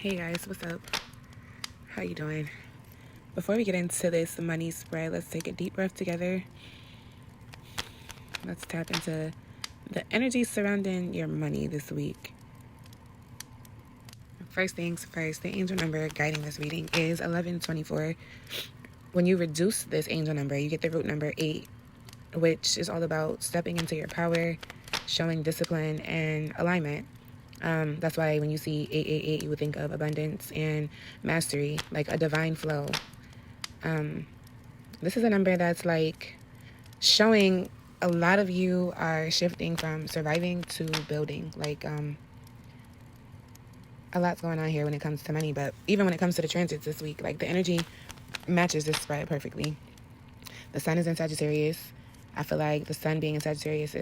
Hey guys, what's up? How you doing? Before we get into this money spread, let's take a deep breath together. Let's tap into the energy surrounding your money this week. First things first, the angel number guiding this reading is 1124. When you reduce this angel number, you get the root number 8, which is all about stepping into your power, showing discipline and alignment. That's why when you see 888, you would think of abundance and mastery, like a divine flow. This is a number that's like showing a lot of you are shifting from surviving to building. Like, a lot's going on here when it comes to money, but even when it comes to the transits this week, like the energy matches this spread perfectly. The sun is in Sagittarius. I feel like the sun being in Sagittarius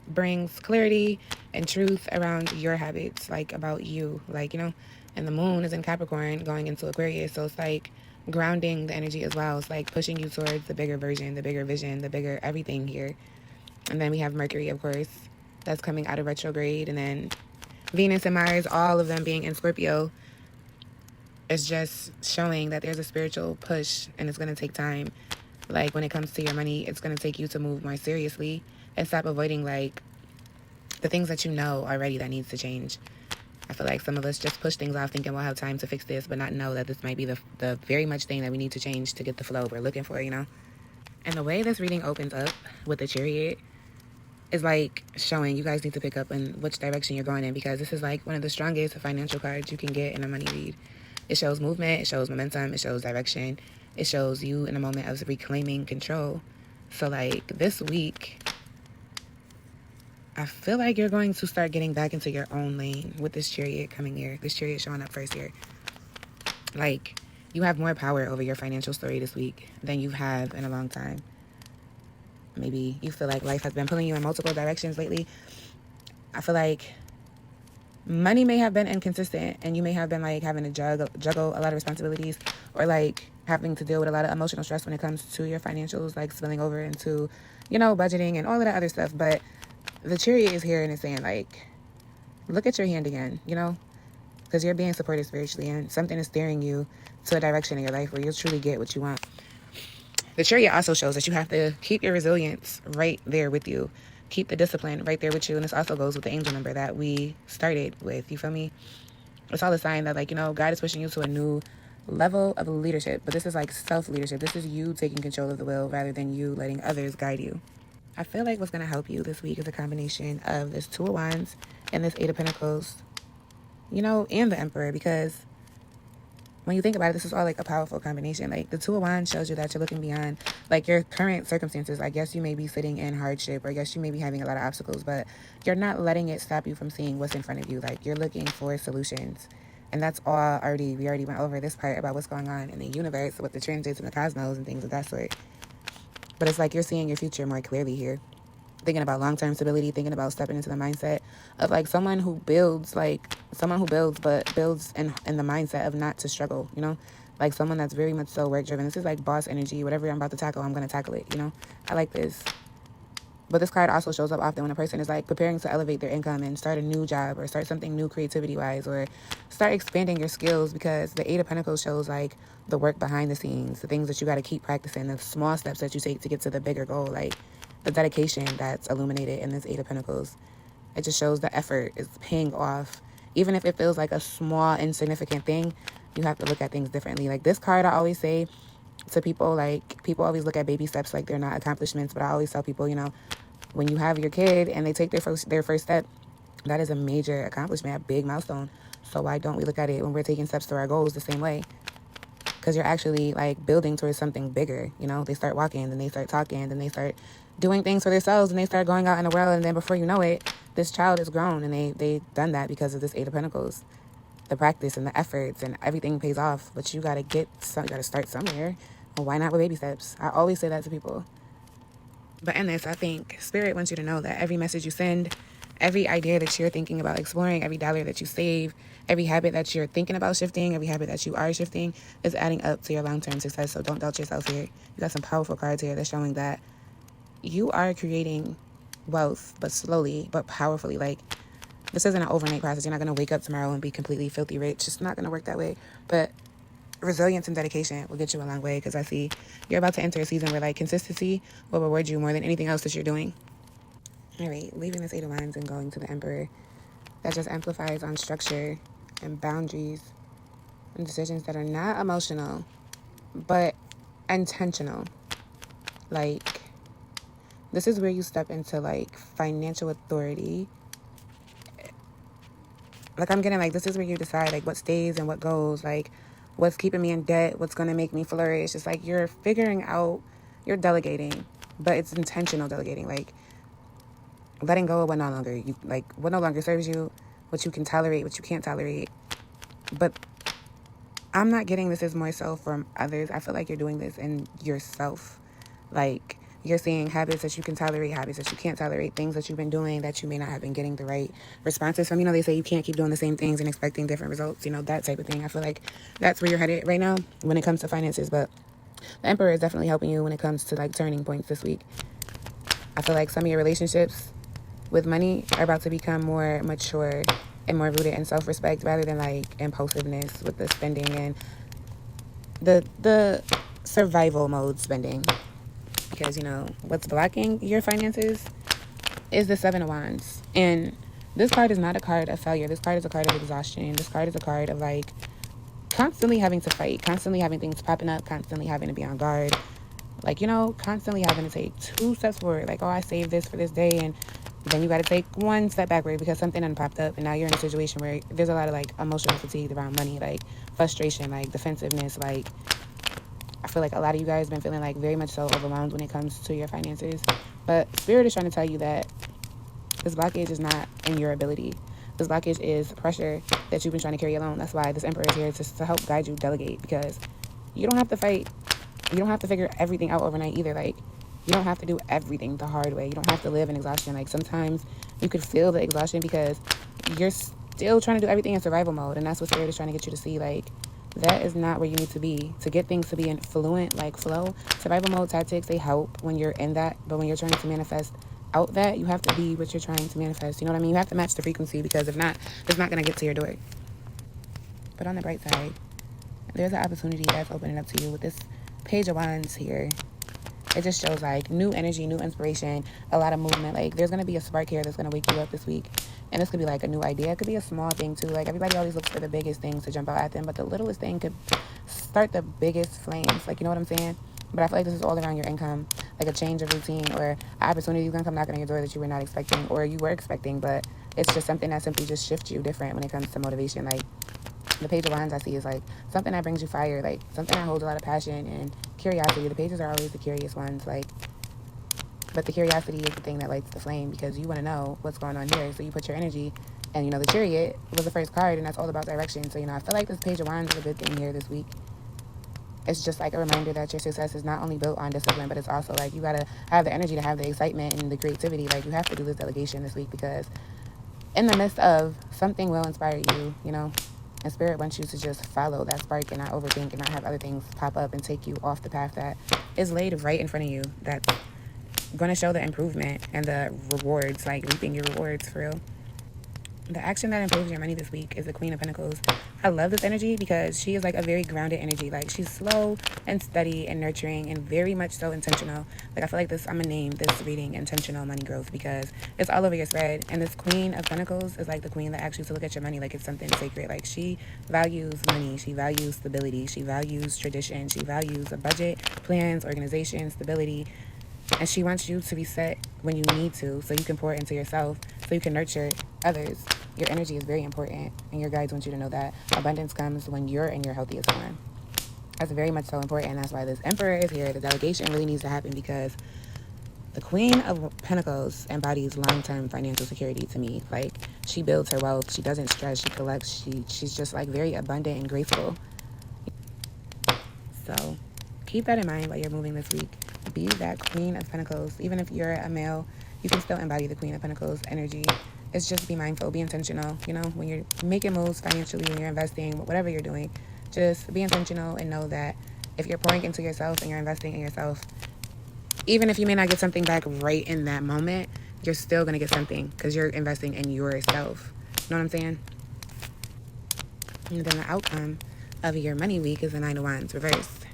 brings clarity and truth around your habits, like about you, like, and the moon is in Capricorn going into Aquarius. So it's like grounding the energy as well. It's like pushing you towards the bigger version, the bigger vision, the bigger everything here. And then we have Mercury, of course, that's coming out of retrograde. And then Venus and Mars, all of them being in Scorpio, is just showing that there's a spiritual push and it's going to take time. Like when it comes to your money, it's going to take you to move more seriously and stop avoiding like the things that you know already that needs to change. I feel like some of us just push things off thinking we'll have time to fix this, but not know that this might be the very much thing that we need to change to get the flow we're looking for, And the way this reading opens up with the Chariot is like showing you guys need to pick up in which direction you're going in, because this is like one of the strongest financial cards you can get in a money read. It shows movement, it shows momentum, it shows direction, it shows you in a moment of reclaiming control. So like this week, I feel like you're going to start getting back into your own lane with this Chariot coming here. This Chariot showing up first here. Like, you have more power over your financial story this week than you have in a long time. Maybe you feel like life has been pulling you in multiple directions lately. I feel like money may have been inconsistent and you may have been like having to juggle a lot of responsibilities, or like having to deal with a lot of emotional stress when it comes to your financials, like spilling over into, budgeting and all of that other stuff. But the Chariot is here and it's saying like, look at your hand again, because you're being supported spiritually and something is steering you to a direction in your life where you'll truly get what you want. The Chariot also shows that you have to keep your resilience right there with you. Keep the discipline right there with you. And this also goes with the angel number that we started with. You feel me? It's all a sign that, like, God is pushing you to a new level of leadership. But this is like self-leadership. This is you taking control of the will rather than you letting others guide you. I feel like what's going to help you this week is a combination of this Two of Wands and this Eight of Pentacles, and the Emperor, because when you think about it, this is all like a powerful combination. Like the Two of Wands shows you that you're looking beyond like your current circumstances. I guess you may be sitting in hardship, or I guess you may be having a lot of obstacles, but you're not letting it stop you from seeing what's in front of you. Like you're looking for solutions. And that's all we already went over this part about what's going on in the universe with the transits and the cosmos and things of that sort. But it's like you're seeing your future more clearly here. Thinking about long-term stability, thinking about stepping into the mindset of like someone who builds, but builds in the mindset of not to struggle, like someone that's very much so work-driven. This is like boss energy. Whatever I'm about to tackle, I'm going to tackle it, I like this. But this card also shows up often when a person is like preparing to elevate their income and start a new job or start something new creativity-wise, or start expanding your skills, because the Eight of Pentacles shows like the work behind the scenes, the things that you got to keep practicing, the small steps that you take to get to the bigger goal, like the dedication that's illuminated in this Eight of Pentacles. It just shows the effort is paying off. Even if it feels like a small, insignificant thing, you have to look at things differently. Like this card, I always say to people, like people always look at baby steps like they're not accomplishments, but I always tell people, when you have your kid and they take their first step, that is a major accomplishment, a big milestone. So why don't we look at it when we're taking steps to our goals the same way? Because you're actually like building towards something bigger. They start walking, then they start talking, then they start doing things for themselves, and they start going out in the world, and then before you know it, this child is grown, and they've done that because of this Eight of Pentacles. The practice and the efforts and everything pays off, but you gotta start somewhere. Well, why not with baby steps? I always say that to people. But in this, I think Spirit wants you to know that every message you send, every idea that you're thinking about exploring, every dollar that you save, every habit that you're thinking about shifting, every habit that you are shifting is adding up to your long-term success. So don't doubt yourself here. You got some powerful cards here that's showing that you are creating wealth, but slowly, but powerfully. Like This isn't an overnight process. You're not going to wake up tomorrow and be completely filthy rich. It's not going to work that way. But resilience and dedication will get you a long way, because I see you're about to enter a season where like consistency will reward you more than anything else that you're doing. All right, leaving this Eight of Wands and going to the Emperor. That just amplifies on structure and boundaries and decisions that are not emotional, but intentional. Like, this is where you step into like financial authority. Like, I'm getting like, this is where you decide like what stays and what goes, like what's keeping me in debt, what's going to make me flourish. It's like you're figuring out, you're delegating, but it's intentional delegating, like letting go of what no longer you like, what no longer serves you, what you can tolerate, what you can't tolerate. But I'm not getting this is more so from others. I feel like you're doing this in yourself. Like, you're seeing habits that you can tolerate, habits that you can't tolerate, things that you've been doing that you may not have been getting the right responses from. You know, they say you can't keep doing the same things and expecting different results, you know, that type of thing. I feel like that's where you're headed right now when it comes to finances. But the Emperor is definitely helping you when it comes to like turning points this week. I feel like some of your relationships with money are about to become more mature and more rooted in self-respect rather than like impulsiveness with the spending and the survival mode spending. Because, you know, what's blocking your finances is the Seven of Wands. And this card is not a card of failure. This card is a card of exhaustion. This card is a card of like constantly having to fight, constantly having things popping up, constantly having to be on guard. Like, you know, constantly having to take 2 steps forward. Like, oh, I saved this for this day, and then you got to take 1 step backward because something done popped up, and now you're in a situation where there's a lot of like emotional fatigue around money, like frustration, like defensiveness. Like, I feel like a lot of you guys have been feeling like very much so overwhelmed when it comes to your finances. But Spirit is trying to tell you that this blockage is not in your ability. This blockage is pressure that you've been trying to carry alone. That's why this Emperor is here to help guide you, delegate, because you don't have to fight. You don't have to figure everything out overnight either. Like, you don't have to do everything the hard way. You don't have to live in exhaustion. Like, sometimes you could feel the exhaustion because you're still trying to do everything in survival mode. And that's what Spirit is trying to get you to see. Like, that is not where you need to be. To get things to be in fluent, like flow, survival mode tactics, they help when you're in that. But when you're trying to manifest out that, you have to be what you're trying to manifest. You know what I mean? You have to match the frequency, because if not, it's not going to get to your door. But on the bright side, there's an opportunity that's opening up to you with this Page of Wands here. It just shows like new energy, new inspiration, a lot of movement. Like, there's going to be a spark here that's going to wake you up this week. And this could be like a new idea. It could be a small thing too. Like, everybody always looks for the biggest things to jump out at them, but the littlest thing could start the biggest flames. Like, you know what I'm saying? But I feel like this is all around your income, like a change of routine or an opportunity is going to come knocking on your door that you were not expecting, or you were expecting, but it's just something that simply just shifts you different when it comes to motivation. Like, the Page of Wands I see is like something that brings you fire, like something that holds a lot of passion and curiosity. The pages are always the curious ones, like, but the curiosity is the thing that lights the flame, because you want to know what's going on here. So you put your energy, and you know, the Chariot was the first card, and that's all about direction. So, you know, I feel like this Page of Wands is a good thing here this week. It's just like a reminder that your success is not only built on discipline, but it's also like you got to have the energy to have the excitement and the creativity. Like, you have to do this delegation this week, because in the midst of something will inspire you, you know. And Spirit wants you to just follow that spark and not overthink and not have other things pop up and take you off the path that is laid right in front of you. That's going to show the improvement and the rewards, like reaping your rewards for real. The action that improves your money this week is the Queen of Pentacles. I love this energy because she is like a very grounded energy. Like, she's slow and steady and nurturing and very much so intentional. Like, I feel like this, I'm going to name this reading Intentional Money Growth, because it's all over your spread. And this Queen of Pentacles is like the queen that asks you to look at your money like it's something sacred. Like, she values money. She values stability. She values tradition. She values a budget, plans, organization, stability. And she wants you to be set when you need to, so you can pour into yourself, so you can nurture others. Your energy is very important, and your guides want you to know that abundance comes when you're in your healthiest form. That's very much so important. That's why this Emperor is here. The delegation really needs to happen, because the Queen of Pentacles embodies long-term financial security to me. Like, she builds her wealth. She doesn't stress. She collects. She's just like very abundant and graceful. So keep that in mind while you're moving this week. Be that Queen of Pentacles. Even if you're a male, you can still embody the Queen of Pentacles energy. It's just be mindful, be intentional. You know, when you're making moves financially, when you're investing, whatever you're doing, just be intentional and know that if you're pouring into yourself and you're investing in yourself, even if you may not get something back right in that moment, you're still going to get something, because you're investing in yourself. Know what I'm saying? And then the outcome of your money week is the Nine of Wands reversed.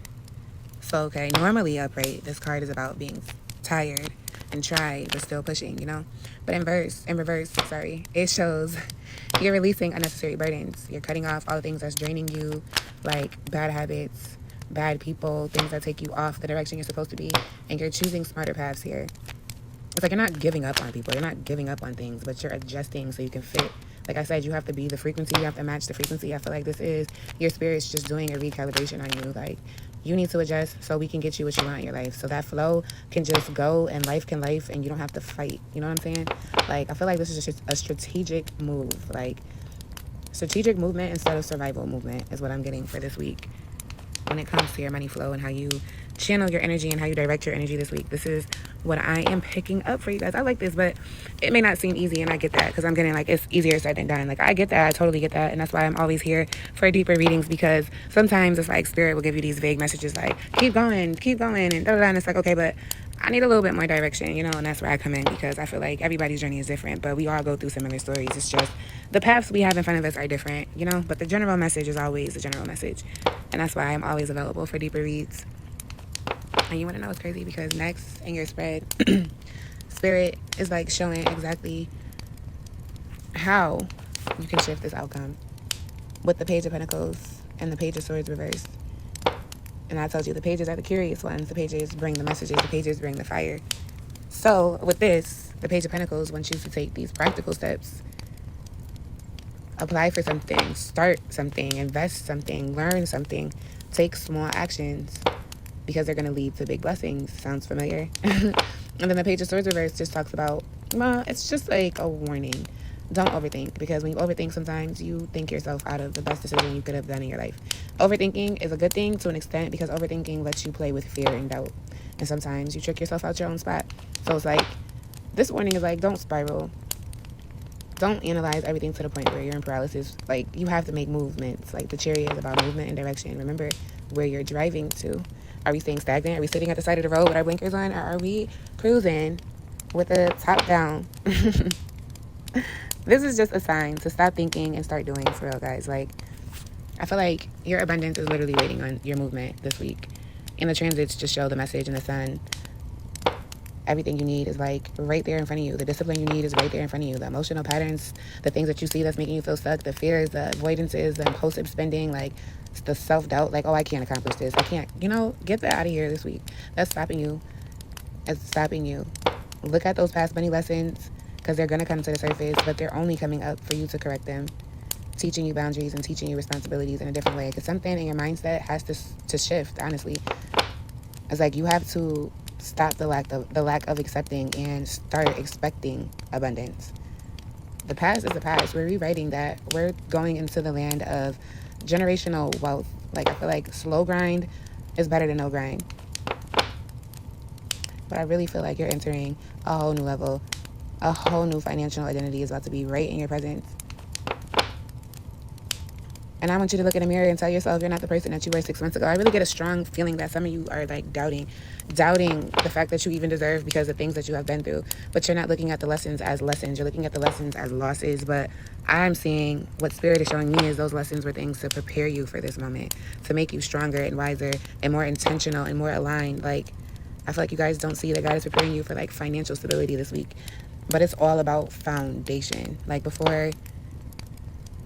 So, okay, normally upright, this card is about being tired and tried, but still pushing, you know? But in reverse, it shows you're releasing unnecessary burdens. You're cutting off all the things that's draining you, like bad habits, bad people, things that take you off the direction you're supposed to be, and you're choosing smarter paths here. It's like you're not giving up on people, you're not giving up on things, but you're adjusting so you can fit. Like I said, you have to be the frequency, you have to match the frequency. I feel like this is your spirit's just doing a recalibration on you. Like, you need to adjust so we can get you what you want in your life. So that flow can just go and life can life and you don't have to fight. You know what I'm saying? Like, I feel like this is just a strategic move. Like, strategic movement instead of survival movement is what I'm getting for this week when it comes to your money flow and how you channel your energy and how you direct your energy this week. This is what I am picking up for you guys. I like this, but it may not seem easy, and I get that because I'm getting like it's easier said than done. Like, I get that. I totally get that, and that's why I'm always here for deeper readings, because sometimes it's like spirit will give you these vague messages like keep going, and da-da-da, and it's like, okay, but I need a little bit more direction, you know, and that's where I come in, because I feel like everybody's journey is different, but we all go through similar stories. It's just the paths we have in front of us are different, you know, but the general message is always the general message, and that's why I'm always available for deeper reads. And you want to know what's crazy? Because next in your spread, spirit is like showing exactly how you can shift this outcome with the Page of Pentacles and the Page of Swords reversed. And I told you the pages are the curious ones. The pages bring the messages. The pages bring the fire. So with this, the Page of Pentacles wants you to take these practical steps. Apply for something. Start something. Invest something. Learn something. Take small actions, because they're going to lead to big blessings. Sounds familiar? And then the Page of Swords reverse just talks about, well, it's just like a warning. Don't overthink, because when you overthink, sometimes you think yourself out of the best decision you could have done in your life. Overthinking is a good thing to an extent, because overthinking lets you play with fear and doubt. And sometimes you trick yourself out your own spot. So it's like, this warning is like, don't spiral. Don't analyze everything to the point where you're in paralysis. Like, you have to make movements. Like, the Chariot is about movement and direction. Remember where you're driving to. Are we staying stagnant? Are we sitting at the side of the road with our blinkers on? Or are we cruising with the top down? This is just a sign to stop thinking and start doing, for real, guys. Like, I feel like your abundance is literally waiting on your movement this week. And the transits just show the message in the sun. Everything you need is like right there in front of you. The discipline you need is right there in front of you. The emotional patterns, the things that you see that's making you feel stuck, the fears, the avoidances, the impulsive spending, like the self-doubt, like, oh, I can't accomplish this. I can't, you know, get that out of here this week. That's stopping you. It's stopping you. Look at those past money lessons, because they're going to come to the surface, but they're only coming up for you to correct them. Teaching you boundaries and teaching you responsibilities in a different way. Because something in your mindset has to shift, honestly. It's like you have to stop the lack of accepting and start expecting abundance. The past is the past. We're rewriting that. We're going into the land of generational wealth. Like, I feel like slow grind is better than no grind. But I really feel like you're entering a whole new level. A whole new financial identity is about to be right in your presence. And I want you to look in the mirror and tell yourself you're not the person that you were 6 months ago. I really get a strong feeling that some of you are like doubting the fact that you even deserve, because of things that you have been through. But you're not looking at the lessons as lessons. You're looking at the lessons as losses. But I'm seeing what Spirit is showing me is those lessons were things to prepare you for this moment, to make you stronger and wiser and more intentional and more aligned. Like, I feel like you guys don't see that God is preparing you for like financial stability this week. But it's all about foundation. Like, before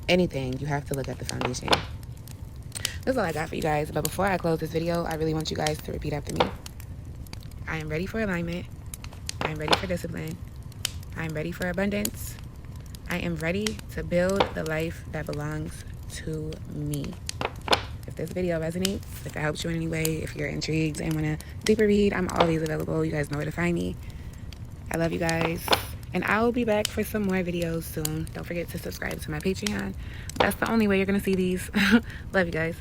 anything, you have to look at the foundation. That's all I got for you guys. But before I close this video, I really want you guys to repeat after me. I am ready for alignment. I am ready for discipline. I am ready for abundance. I am ready to build the life that belongs to me. If this video resonates, if it helps you in any way, if you're intrigued and want a deeper read, I'm always available. You guys know where to find me. I love you guys. And I'll be back for some more videos soon. Don't forget to subscribe to my Patreon. That's the only way you're going to see these. Love you guys.